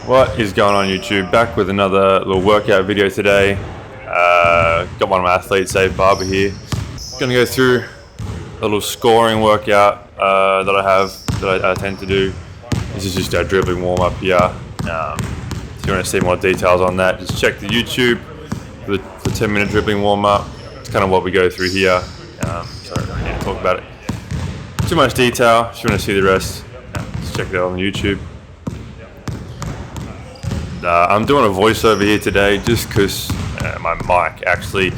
What is going on YouTube? Back with another little workout video today. Got one of my athletes, Xavier, Barber here. Gonna go through a little scoring workout that I tend to do. This is just our dribbling warm up here. If you want to see more details on that, just check the YouTube for the 10-minute dribbling warm up. It's kind of what we go through here. Sorry, I can't talk about it. Too much detail. If you want to see the rest, just check it out on YouTube. I'm doing a voiceover here today just because my mic actually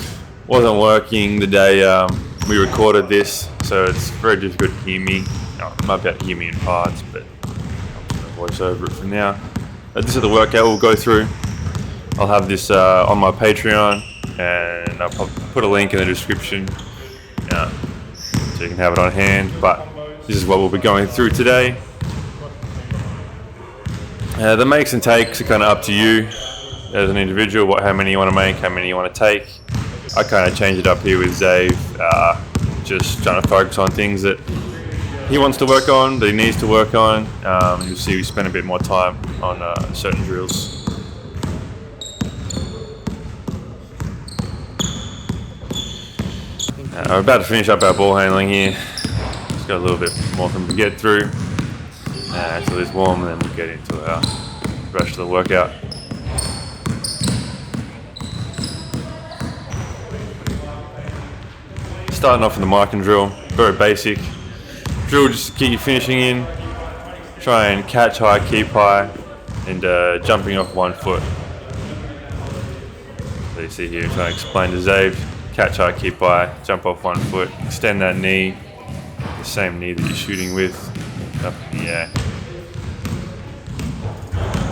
wasn't working the day we recorded this, so it's very difficult to hear me. You might be able to hear me in parts, but I'm just going to voice over it for now. This is the workout we'll go through. I'll have this on my Patreon, and I'll put a link in the description so you can have it on hand, but this is what we'll be going through today. The makes and takes are kind of up to you as an individual, how many you want to make, how many you want to take. I kind of change it up here with Xavier, just trying to focus on things that he wants to work on, that he needs to work on. You'll see we spend a bit more time on certain drills. We're about to finish up our ball handling here. Just got a little bit more for him to get through. Until it's warm, and then we'll get into our rest of the workout. Starting off with the mic and drill, very basic. Drill just to keep you finishing in. Try and catch high, keep high, and jumping off 1 foot. So you see here, I'm trying to explain to Xavier, catch high, keep high, jump off 1 foot, extend that knee, the same knee that you're shooting with. Up in the air.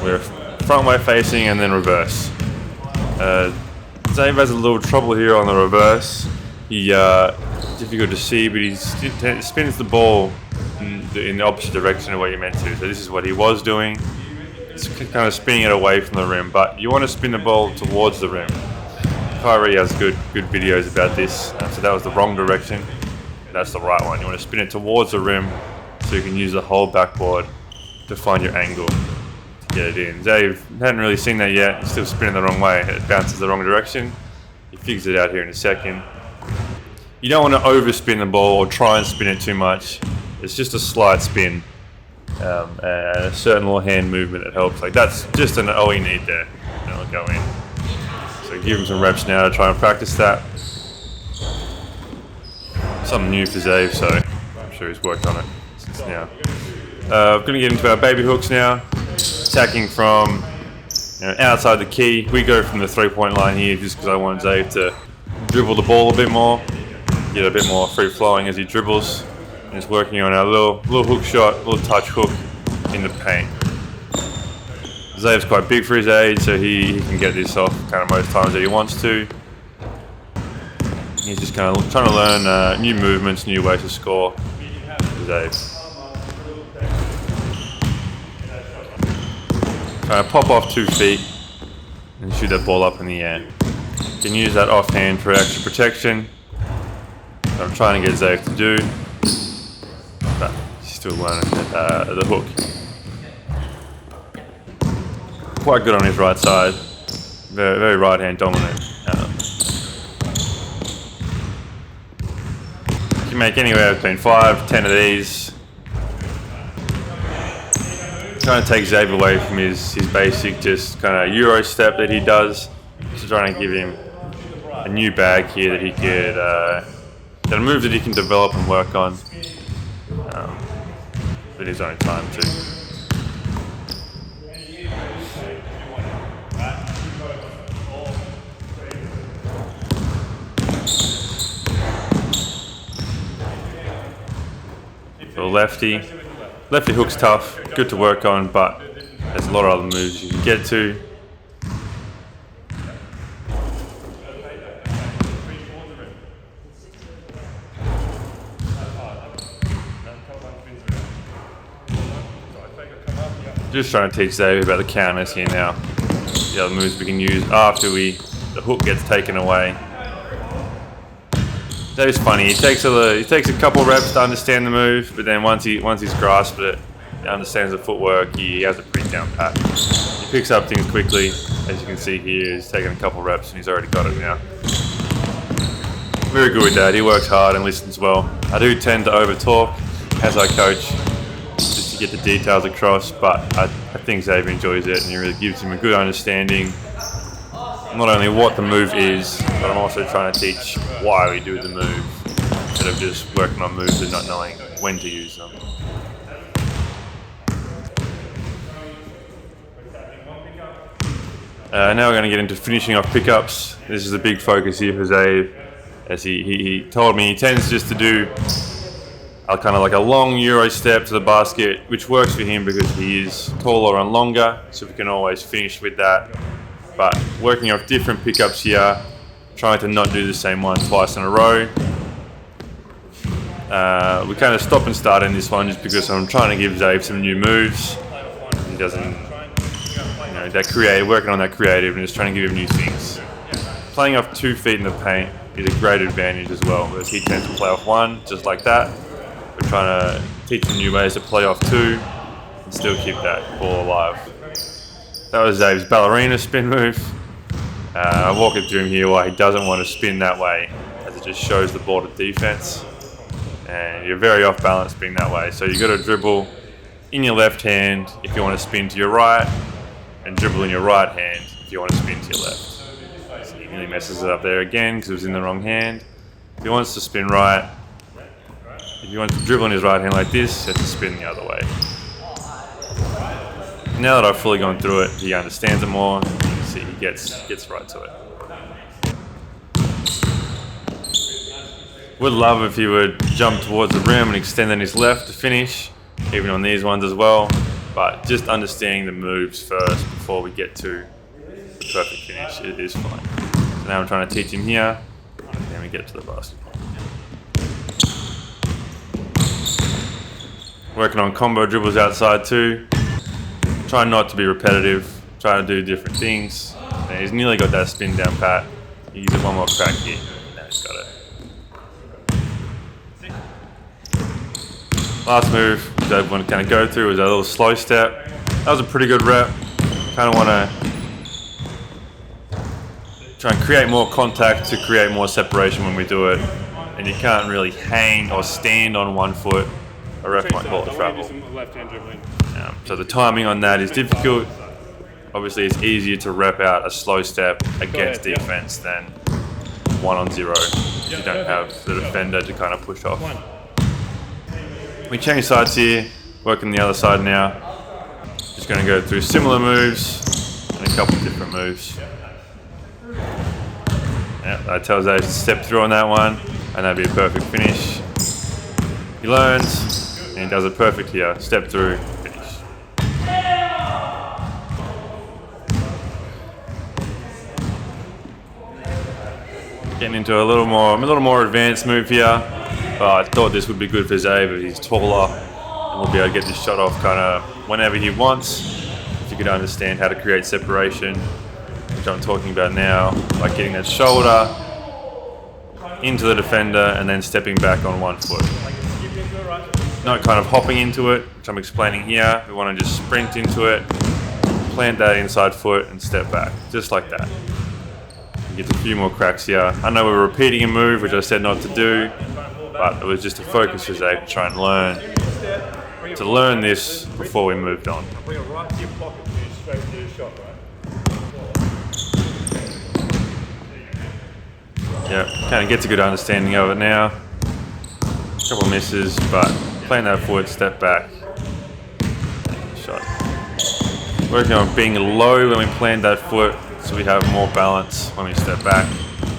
We're front way facing and then reverse. Xavier has a little trouble here on the reverse. Difficult to see, but he spins the ball in the opposite direction of what you're meant to. So this is what he was doing. It's kind of spinning it away from the rim, but you want to spin the ball towards the rim. Kyrie has good videos about this. So that was the wrong direction. That's the right one. You want to spin it towards the rim, so you can use the whole backboard to find your angle to get it in. Xavier hadn't really seen that yet. He's still spinning the wrong way. It bounces the wrong direction. He figures it out here in a second. You don't want to overspin the ball or try and spin it too much. It's just a slight spin and a certain little hand movement that helps. Like that's just all you need there. And it'll go in. So give him some reps now to try and practice that. Something new for Xavier, so I'm sure he's worked on it. Now, we're going to get into our baby hooks now, attacking from outside the key. We go from the 3-point line here just because I want Xavier to dribble the ball a bit more, get a bit more free flowing as he dribbles, and he's working on our little hook shot, little touch hook in the paint. Xavier's quite big for his age, so he can get this off kind of most times that he wants to. He's just kind of trying to learn new movements, new ways to score. Xavier. Trying to pop off 2 feet and shoot that ball up in the air. You can use that offhand for extra protection. That I'm trying to get Xavier to do, but he's still learning the hook. Quite good on his right side. Very, very right hand dominant. You can make anywhere between 5, 10 of these. Trying to take Xavier away from his basic just kind of Euro step that he does. Just trying to give him a new bag here that he could, that a move that he can develop and work on. But his own time too. For a lefty hook's tough, good to work on, but there's a lot of other moves you can get to. Just trying to teach Xavier about the counters here now. The other moves we can use after the hook gets taken away. Xavier's funny. He takes a couple reps to understand the move, but then once he's grasped it, understands the footwork. He has a pretty down pat. He picks up things quickly. As you can see here, he's taken a couple reps and he's already got it now. Very good with that. He works hard and listens well. I do tend to over talk as I coach, just to get the details across, but I think Xavier enjoys it, and he really gives him a good understanding not only what the move is, but I'm also trying to teach why we do the move, instead of just working on moves and not knowing when to use them. Now we're going to get into finishing off pickups. This is a big focus here for Xavier, as he told me he tends just to do a kind of like a long Euro step to the basket, which works for him because he is taller and longer, so we can always finish with that. But working off different pickups here, trying to not do the same one twice in a row. We kind of stop and start in this one just because I'm trying to give Xavier some new moves. He doesn't, working on that creative and just trying to give him new things. Playing off 2 feet in the paint is a great advantage as well, whereas he tends to play off 1, just like that. We're trying to teach him new ways to play off 2 and still keep that ball alive. That was Xavier's ballerina spin move. I'm walking through him here why he doesn't want to spin that way, as it just shows the ball to defense. And you're very off balance being that way. So you've got to dribble in your left hand if you want to spin to your right, and dribble in your right hand if you want to spin to your left. So he nearly messes it up there again because it was in the wrong hand. If he wants to spin right, if he wants to dribble in his right hand like this, he has to spin the other way. Now that I've fully gone through it, he understands it more. You can see he gets right to it. Would love if he would jump towards the rim and extend on his left to finish, even on these ones as well. But just understanding the moves first before we get to the perfect finish, it is fine. So now I'm trying to teach him here, and then we get to the basketball. Working on combo dribbles outside too. Trying not to be repetitive, trying to do different things. And he's nearly got that spin down pat. He gives it one more crack here. Now he's got it. Last move that I want to kind of go through was a little slow step. That was a pretty good rep. Kind of want to try and create more contact to create more separation when we do it. And you can't really hang or stand on 1 foot. A ref might call it travel. So the timing on that is difficult. Obviously, it's easier to rep out a slow step against defense than 1-on-0 if you don't have the defender to kind of push off. We change sides here, working the other side now. Just going to go through similar moves and a couple different moves. Yeah, that tells Xavier to step through on that one, and that'd be a perfect finish. He learns, and he does it perfect here. Step through, finish. Getting into a little more advanced move here. But I thought this would be good for Xavier. He's taller, and we'll be able to get this shot off kind of whenever he wants. If you could understand how to create separation, which I'm talking about now, by getting that shoulder into the defender and then stepping back on 1 foot. Not kind of hopping into it, which I'm explaining here. We want to just sprint into it, plant that inside foot and step back, just like that. Get a few more cracks here. I know we're repeating a move, which I said not to do, but it was just a focus for Xavier to try and learn this before we moved on. Yeah, kind of gets a good understanding of it now. A couple misses, but playing that forward, step back, shot. Working on being low when we plant that foot, so we have more balance when we step back,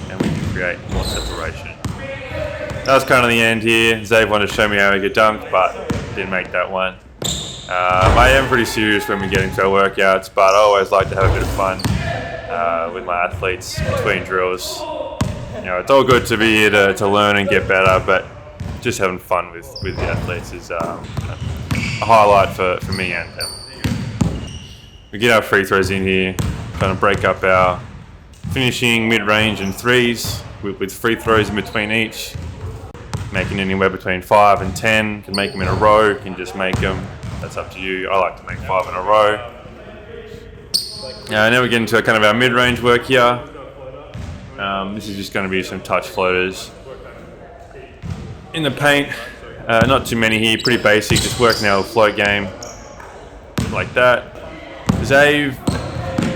and we can create more separation. That was kind of the end here. Xavier wanted to show me how he could dunk, but didn't make that one. I am pretty serious when we get into our workouts, but I always like to have a bit of fun with my athletes between drills. It's all good to be here to learn and get better, but just having fun with the athletes is a highlight for me and them. We get our free throws in here, trying to break up our finishing mid-range and threes with free throws in between each. Making anywhere between 5 and 10, can make them in a row, can just make them That's up to you. I like to make 5 in a row. Now we get into kind of our mid-range work here. This is just going to be some touch floaters in the paint. Not too many here, pretty basic, just working our float game like that. Xavier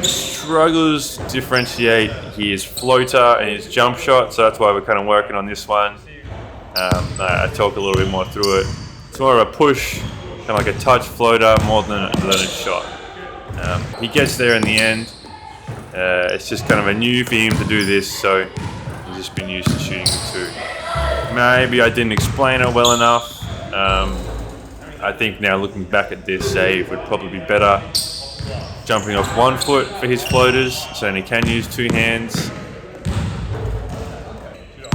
struggles to differentiate his floater and his jump shot, so that's why we're kind of working on this one. I talk a little bit more through it. It's more of a push, kind of like a touch floater more than a shot. He gets there in the end. It's just kind of a new for him to do this, so he's just been used to shooting with 2. Maybe I didn't explain it well enough. I think now looking back at this, Xavier would probably be better jumping off 1 foot for his floaters, so then he can use 2 hands.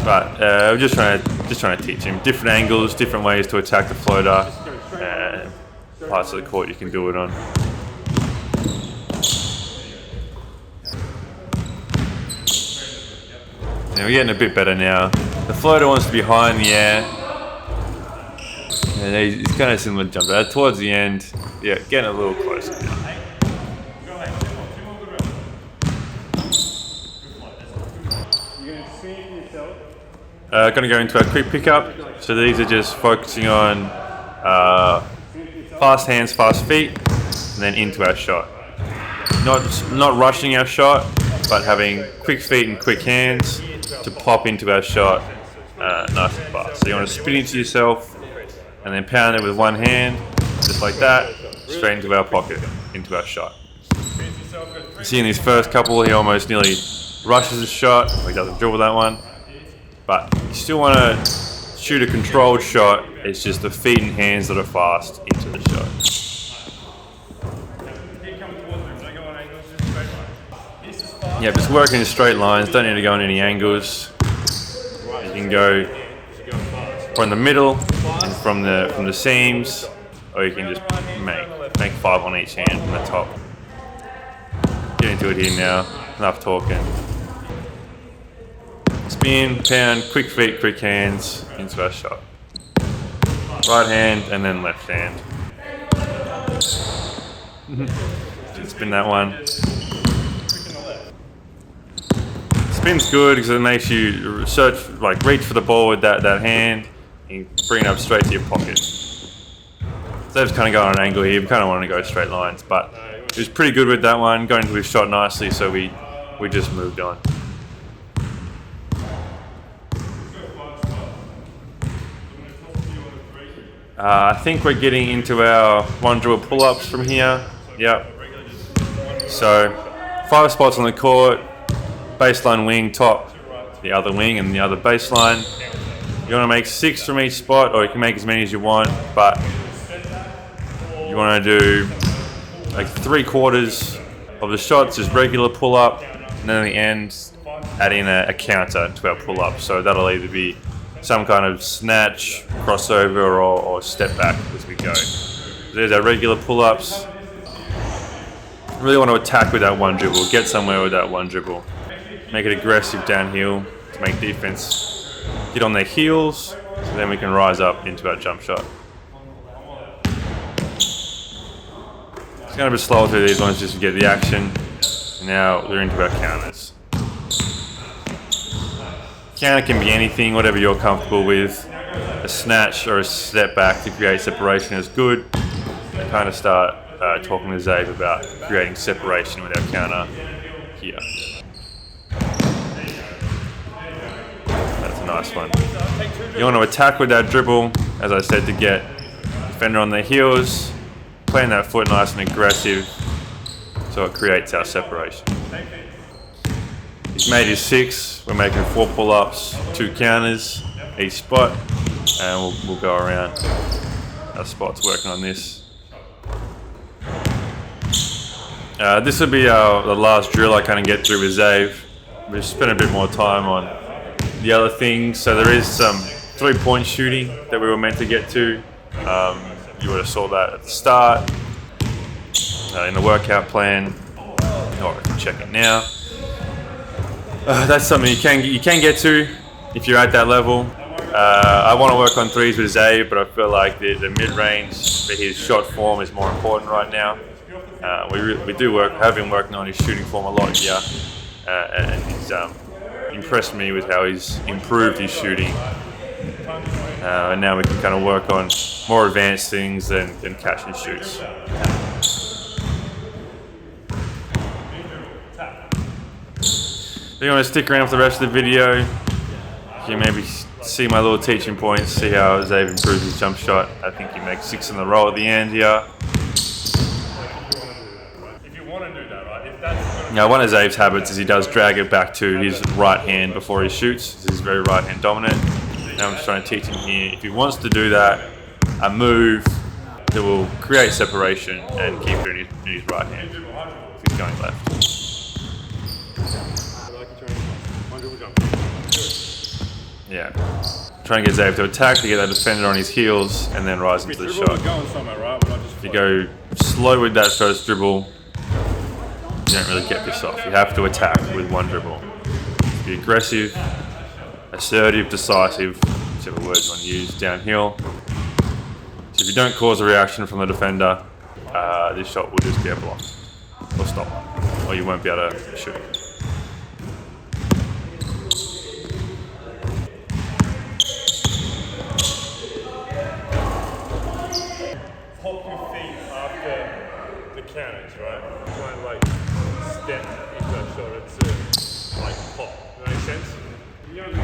But we're just trying to teach him different angles, different ways to attack the floater, and parts of the court you can do it on. Now we're getting a bit better now. The floater wants to be high in the air. And he's kind of similar to jump. But towards the end, yeah, getting a little closer now. Going to go into our quick pickup. So these are just focusing on fast hands, fast feet, and then into our shot. Not rushing our shot, but having quick feet and quick hands to pop into our shot nice and fast. So you want to spin into yourself and then pound it with 1 hand, just like that, straight into our pocket, into our shot. You see in his first couple, he almost nearly rushes his shot, or he doesn't dribble that one. But you still want to shoot a controlled shot, it's just the feet and hands that are fast into the shot. Yeah, just working in straight lines, don't need to go in any angles. You can go from the middle and from the seams, or you can just make 5 on each hand from the top. Get into it here now, enough talking. Spin, pound, quick feet, quick hands into our shot. Right hand and then left hand. Spin that one. Spin's good because it makes you reach for the ball with that hand and bring it up straight to your pocket. So that's kind of going on an angle here. We kind of want to go straight lines, but he was pretty good with that one, going into his shot nicely, so we just moved on. I think we're getting into our 1 dribble pull-ups from here. Yep. So 5 spots on the court. Baseline wing, top, the other wing, and the other baseline. You want to make 6 from each spot, or you can make as many as you want, but you want to do like 3/4 of the shots is regular pull-up, and then at the end, add in a counter to our pull-up. So that'll either be some kind of snatch, crossover, or step back as we go. So there's our regular pull-ups. Really want to attack with that 1 dribble, get somewhere with that 1 dribble. Make it aggressive downhill to make defense get on their heels, so then we can rise up into our jump shot. It's going to be slower through these ones just to get the action. Now we're into our counters. Counter can be anything, whatever you're comfortable with. A snatch or a step back to create separation is good. I kind of start talking to Xavier about creating separation with our counter here. That's a nice one. You want to attack with that dribble, as I said, to get defender on their heels, playing that foot nice and aggressive, so it creates our separation. He's made his 6. We're making 4 pull-ups, 2 counters each spot, and we'll go around our spots working on this. This will be the last drill I kind of get through with Xavier. We've spent a bit more time on the other things. So there is some 3-point shooting that we were meant to get to. You would have saw that at the start in the workout plan. Or I can check it now. That's something you can get to if you're at that level. I want to work on threes with Xavier, but I feel like the mid-range for his shot form is more important right now. We have been working on his shooting form a lot here, and he's impressed me with how he's improved his shooting. And now we can kind of work on more advanced things than catch and shoots. If you want to stick around for the rest of the video, you can maybe see my little teaching points, see how Xavier improves his jump shot. I think he makes 6 in a row at the end here. Now, one of Xavier's habits is he does drag it back to his right hand before he shoots. He's very right hand dominant. Now I'm just trying to teach him here, if he wants to do that, a move that will create separation and keep it in his right hand if he's going left. Yeah. Trying to get Xavier to attack, to get that defender on his heels, and then rise into the shot. If you go slow with that first dribble, you don't really get this off. You have to attack with one dribble. Be aggressive, assertive, decisive, whichever words you want to use, downhill. So if you don't cause a reaction from the defender, this shot will just get blocked or stop, or you won't be able to shoot. Pop your feet after the counters, right? Try and like step into that shot to like pop. Does that make sense? You don't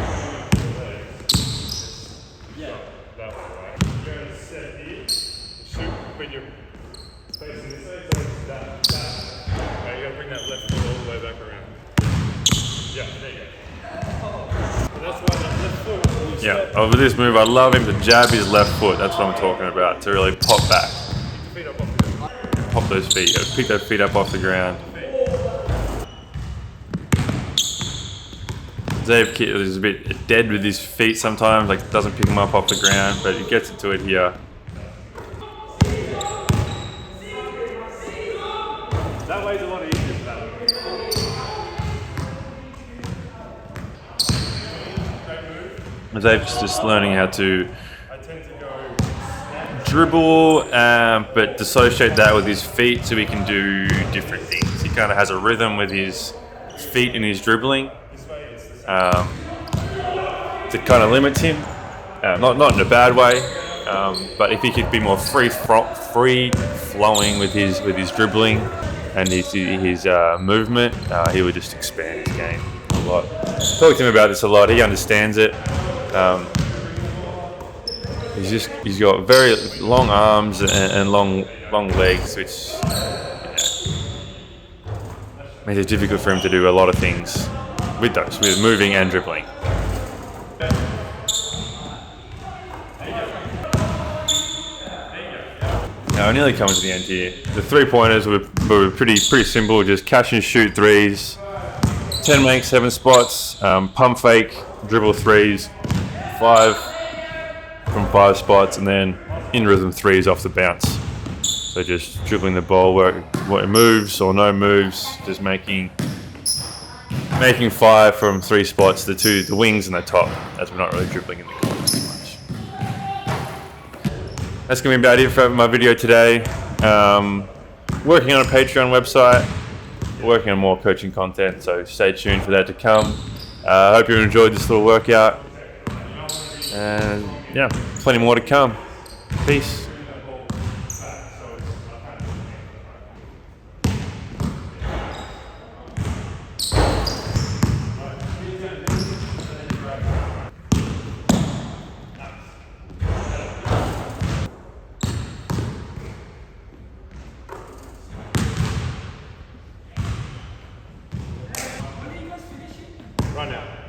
yeah. That way, right? You're going to set here, shoot when you're facing this way, so it's that. Right, you got to bring that left foot all the way back around. Yeah, there you go. And that's why that left foot. Yeah, over this move, I love him to jab his left foot. That's what I'm talking about, to really pop back. Pop those feet, pick those feet up off the ground. Xavier is a bit dead with his feet sometimes, like doesn't pick them up off the ground, but he gets into it here. That way's a lot easier for that one. Xavier's just learning how to dribble, but dissociate that with his feet so he can do different things. He kind of has a rhythm with his feet and his dribbling that kind of limits him. Not in a bad way, but if he could be more free flowing with his dribbling and his movement, he would just expand his game a lot. Talk to him about this a lot. He understands it. He's got very long arms and long legs, which makes it difficult for him to do a lot of things with moving and dribbling. Now we're nearly coming to the end here. The 3-pointers were pretty simple, just catch and shoot threes, 10 makes, 7 spots, pump fake, dribble threes, 5 from 5 spots, and then in rhythm threes off the bounce. So just dribbling the ball where it moves or no moves, just making 5 from 3 spots, the wings and the top, as we're not really dribbling in the corners too much. That's going to be about it for my video today. Working on a Patreon website, working on more coaching content, so stay tuned for that to come. I hope you enjoyed this little workout. And yeah, plenty more to come. Peace. Right now.